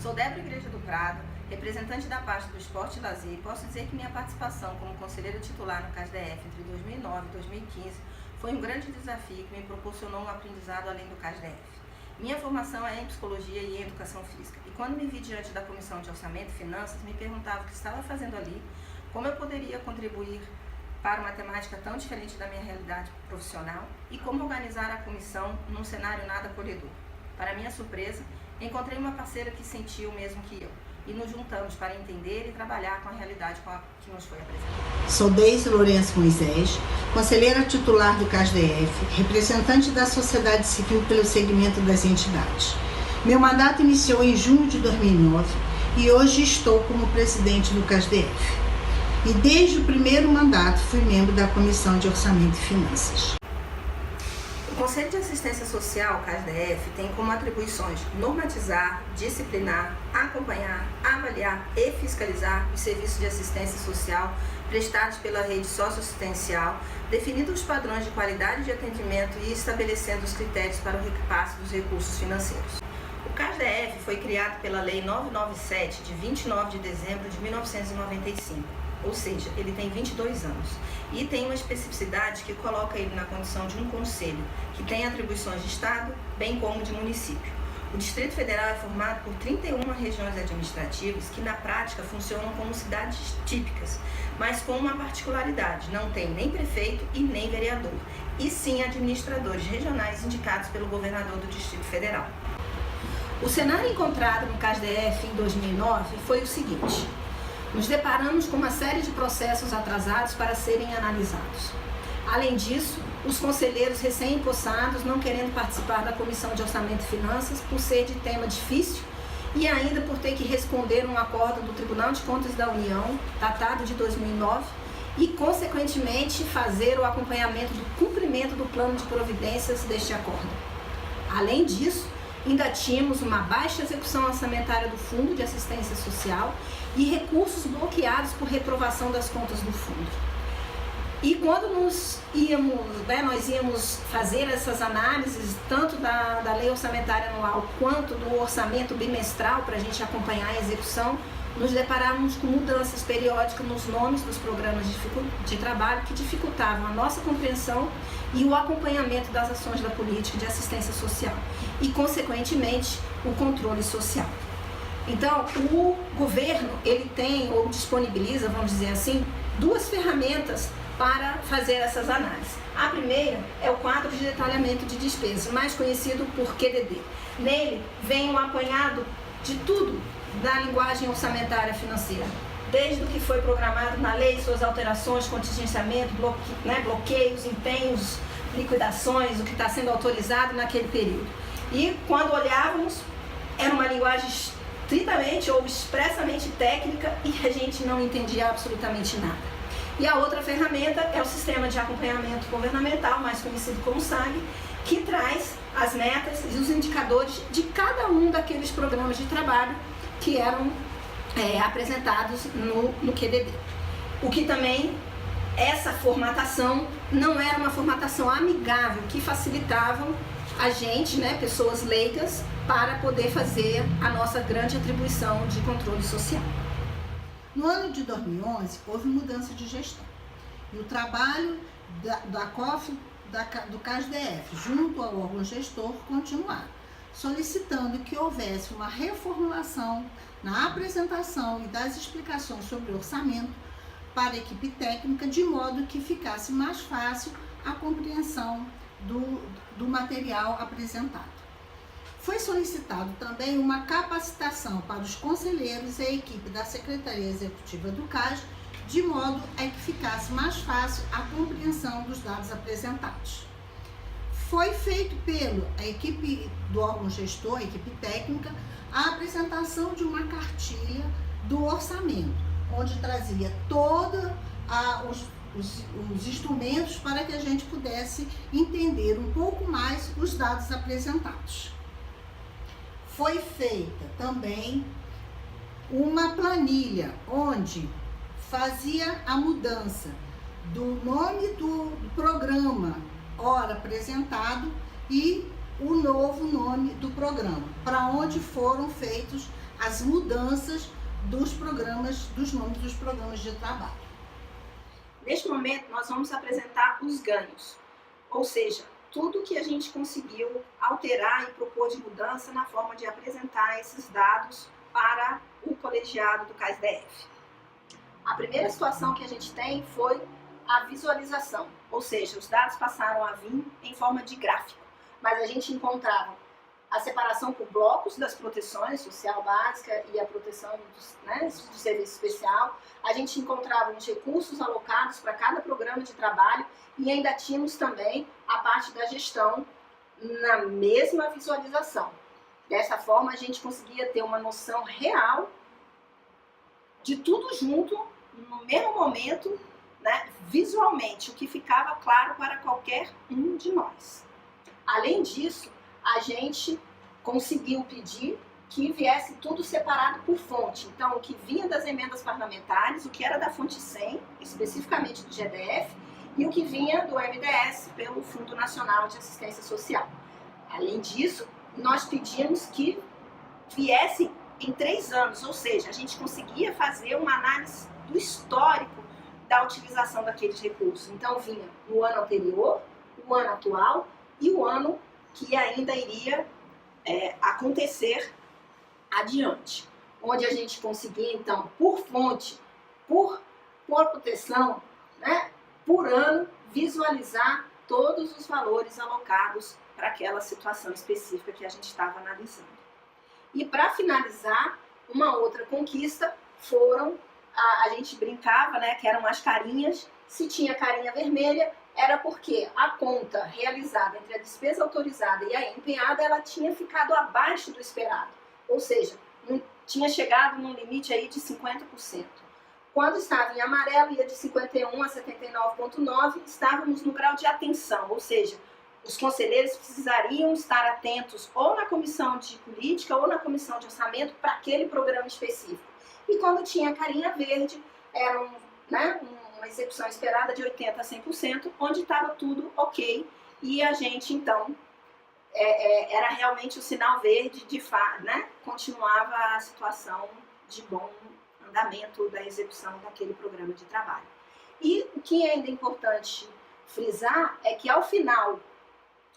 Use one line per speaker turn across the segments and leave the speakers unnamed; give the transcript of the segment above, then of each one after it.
Sou Débora Igreja do Prado, representante da pasta do Esporte e Lazer, e posso dizer que minha participação como conselheira titular no CASDF entre 2009 e 2015 foi um grande desafio que me proporcionou um aprendizado além do CASDF. Minha formação é em Psicologia e em Educação Física, e quando me vi diante da Comissão de Orçamento e Finanças, me perguntava o que estava fazendo ali, como eu poderia contribuir para uma temática tão diferente da minha realidade profissional e como organizar a comissão num cenário nada acolhedor. Para minha surpresa, encontrei uma parceira que sentiu o mesmo que eu e nos juntamos para entender e trabalhar com a realidade que nos foi apresentada.
Sou Deise Lourenço Moisés, conselheira titular do CASDF, representante da sociedade civil pelo segmento das entidades. Meu mandato iniciou em junho de 2009 e hoje estou como presidente do CASDF. E desde o primeiro mandato fui membro da Comissão de Orçamento e Finanças.
O Conselho de Assistência Social, CASDF, tem como atribuições normatizar, disciplinar, acompanhar, avaliar e fiscalizar os serviços de assistência social prestados pela rede socioassistencial, definindo os padrões de qualidade de atendimento e estabelecendo os critérios para o repasse dos recursos financeiros. O CASDF foi criado pela Lei 997, de 29 de dezembro de 1995. Ou seja, ele tem 22 anos e tem uma especificidade que coloca ele na condição de um conselho, que tem atribuições de Estado, bem como de município. O Distrito Federal é formado por 31 regiões administrativas que na prática funcionam como cidades típicas, mas com uma particularidade, não tem nem prefeito e nem vereador, e sim administradores regionais indicados pelo governador do Distrito Federal. O cenário encontrado no CASDF em 2009 foi o seguinte: nos deparamos com uma série de processos atrasados para serem analisados. Além disso, os conselheiros recém-empossados não querendo participar da Comissão de Orçamento e Finanças por ser de tema difícil e ainda por ter que responder um acordo do Tribunal de Contas da União, datado de 2009, e, consequentemente, fazer o acompanhamento do cumprimento do plano de providências deste acordo. Além disso, ainda tínhamos uma baixa execução orçamentária do Fundo de Assistência Social e recursos bloqueados por reprovação das contas do fundo. E quando nós íamos fazer essas análises, tanto da lei orçamentária anual quanto do orçamento bimestral, para a gente acompanhar a execução, nos deparávamos com mudanças periódicas nos nomes dos programas de trabalho que dificultavam a nossa compreensão e o acompanhamento das ações da política de assistência social e, consequentemente, o controle social. Então, o governo, ele tem ou disponibiliza, vamos dizer assim, duas ferramentas para fazer essas análises. A primeira é o quadro de detalhamento de despesas, mais conhecido por QDD. Nele vem um apanhado de tudo da linguagem orçamentária financeira, desde o que foi programado na lei, suas alterações, contingenciamento, bloqueios, empenhos, liquidações, o que está sendo autorizado naquele período. E quando olhávamos, era uma linguagem estritamente ou expressamente técnica e a gente não entendia absolutamente nada. E a outra ferramenta é o Sistema de Acompanhamento Governamental, mais conhecido como SAG, que traz as metas e os indicadores de cada um daqueles programas de trabalho que eram apresentados no QDD. O que também, essa formatação não era uma formatação amigável, que facilitavam a gente, pessoas leigas, para poder fazer a nossa grande atribuição de controle social.
No ano de 2011, houve mudança de gestão e o trabalho da COF do CASDF, junto ao órgão gestor, continuaram, solicitando que houvesse uma reformulação na apresentação e das explicações sobre o orçamento para a equipe técnica, de modo que ficasse mais fácil a compreensão do material apresentado. Foi solicitado também uma capacitação para os conselheiros e a equipe da Secretaria Executiva do CAS, de modo a que ficasse mais fácil a compreensão dos dados apresentados. Foi feito pela equipe do órgão gestor, a equipe técnica, a apresentação de uma cartilha do orçamento, onde trazia todos os instrumentos para que a gente pudesse entender um pouco mais os dados apresentados. Foi feita também uma planilha onde fazia a mudança do nome do programa ora apresentado e o novo nome do programa, para onde foram feitas as mudanças dos nomes dos programas de trabalho.
Neste momento, nós vamos apresentar os ganhos, ou seja, tudo que a gente conseguiu alterar e propor de mudança na forma de apresentar esses dados para o colegiado do CASDF. A primeira situação que a gente tem foi a visualização, ou seja, os dados passaram a vir em forma de gráfico, mas a gente encontrava a separação por blocos das proteções, social básica e a proteção do serviço especial. A gente encontrava os recursos alocados para cada programa de trabalho e ainda tínhamos também a parte da gestão na mesma visualização. Dessa forma, a gente conseguia ter uma noção real de tudo junto, no mesmo momento, visualmente, o que ficava claro para qualquer um de nós. Além disso, a gente conseguiu pedir que viesse tudo separado por fonte. Então, o que vinha das emendas parlamentares, o que era da fonte 100, especificamente do GDF, e o que vinha do MDS, pelo Fundo Nacional de Assistência Social. Além disso, nós pedimos que viesse em 3 anos, ou seja, a gente conseguia fazer uma análise do histórico da utilização daqueles recursos. Então, vinha no ano anterior, o ano atual e o ano que ainda iria acontecer adiante, onde a gente conseguia, então, por fonte, por proteção, por ano, visualizar todos os valores alocados para aquela situação específica que a gente estava analisando. E para finalizar, uma outra conquista foram, a gente brincava, que eram as carinhas. Se tinha carinha vermelha, era porque a conta realizada entre a despesa autorizada e a empenhada, ela tinha ficado abaixo do esperado. Ou seja, tinha chegado num limite aí de 50%. Quando estava em amarelo, ia de 51 a 79,9, estávamos no grau de atenção, ou seja, os conselheiros precisariam estar atentos ou na comissão de política ou na comissão de orçamento para aquele programa específico. E quando tinha carinha verde, era uma execução esperada de 80% a 100%, onde estava tudo ok, e a gente, então, era realmente o sinal verde, de fato, continuava a situação de bom andamento da execução daquele programa de trabalho. E o que é ainda importante frisar é que, ao final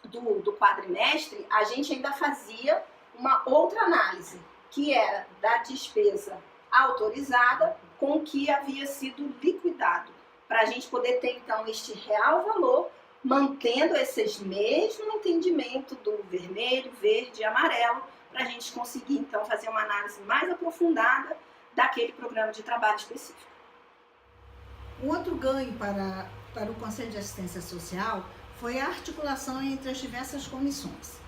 do quadrimestre, a gente ainda fazia uma outra análise, que era da despesa autorizada com o que havia sido liquidado, para a gente poder ter, então, este real valor, mantendo esse mesmo entendimento do vermelho, verde e amarelo, para a gente conseguir, então, fazer uma análise mais aprofundada daquele programa de trabalho específico.
Um outro ganho para o Conselho de Assistência Social foi a articulação entre as diversas comissões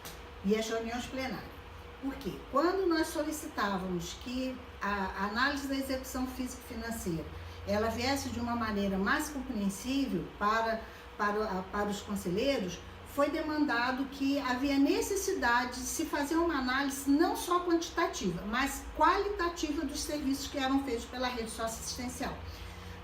e as reuniões plenárias. Porque quando nós solicitávamos que a análise da execução físico-financeira ela viesse de uma maneira mais compreensível para os conselheiros, foi demandado que havia necessidade de se fazer uma análise não só quantitativa, mas qualitativa dos serviços que eram feitos pela rede socioassistencial.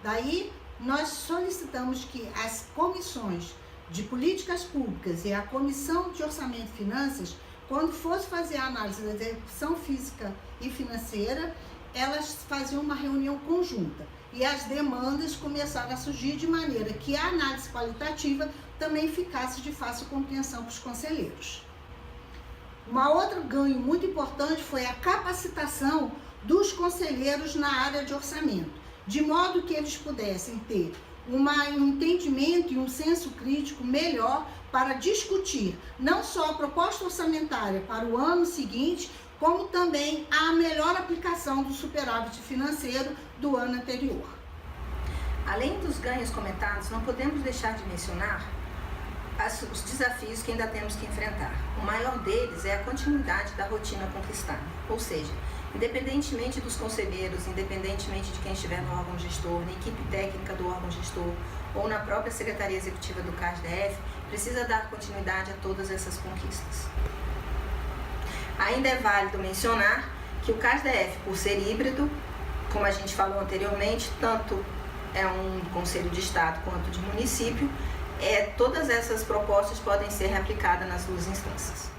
Daí, nós solicitamos que as comissões de políticas públicas e a comissão de orçamento e finanças, quando fosse fazer a análise da execução física e financeira, elas faziam uma reunião conjunta e as demandas começaram a surgir de maneira que a análise qualitativa também ficasse de fácil compreensão para os conselheiros. Um outro ganho muito importante foi a capacitação dos conselheiros na área de orçamento, de modo que eles pudessem ter um entendimento e um senso crítico melhor para discutir não só a proposta orçamentária para o ano seguinte, como também a melhor aplicação do superávit financeiro do ano anterior.
Além dos ganhos comentados, não podemos deixar de mencionar os desafios que ainda temos que enfrentar. O maior deles é a continuidade da rotina conquistada, ou seja, independentemente dos conselheiros, independentemente de quem estiver no órgão gestor, na equipe técnica do órgão gestor ou na própria Secretaria Executiva do CASDF, precisa dar continuidade a todas essas conquistas. Ainda é válido mencionar que o CASDF, por ser híbrido, como a gente falou anteriormente, tanto é um conselho de estado quanto de município, todas essas propostas podem ser reaplicadas nas duas instâncias.